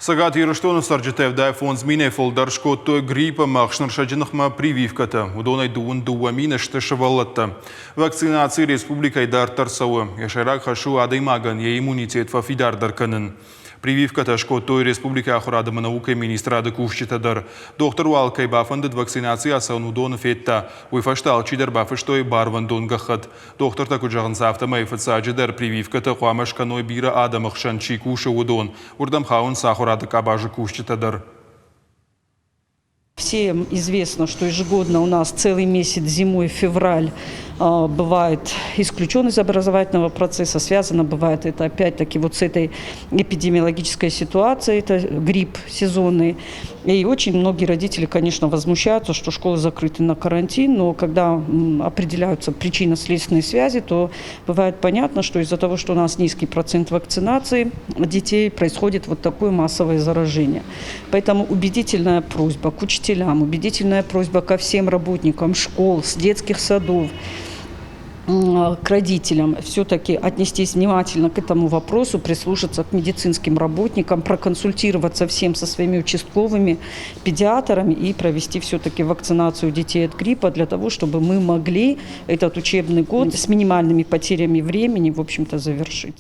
Сагат Ириштону сарджетевдай фонд зминефол даршкоттой гриппа махшнаршаджинахма прививката. Удонай дуамина штешевалатта. Вакцинации республикой дар тарсауы. Яшайрак хашу адаймаган е иммунитет фафидар дарканын. Прививката шкоттой республика ахурадама наука министрады кушчитадар. Доктор Уалкай бафандыд вакцинация асан удон фетта. Уйфаштал чидар бафыштой барвандон гахат. Доктор такуджаган сафтама ифацаджидар прививката хуамашканой бира адамахшан чикуша удон. Урдам хаун сахурады кабажи кушчитадар. Всем известно, что ежегодно у нас целый месяц зимой, февраль, бывает исключен из образовательного процесса. Связано бывает это опять-таки вот с этой эпидемиологической ситуацией, это грипп сезонный. И очень многие родители, конечно, возмущаются, что школы закрыты на карантин, но когда определяются причинно-следственные связи, то бывает понятно, что из-за того, что у нас низкий процент вакцинации детей, происходит вот такое массовое заражение. Поэтому убедительная просьба к учителям, убедительная просьба ко всем работникам школ, с детских садов, к родителям все-таки отнестись внимательно к этому вопросу, прислушаться к медицинским работникам, проконсультироваться всем со своими участковыми педиатрами и провести все-таки вакцинацию детей от гриппа для того, чтобы мы могли этот учебный год с минимальными потерями времени, в общем-то, завершить.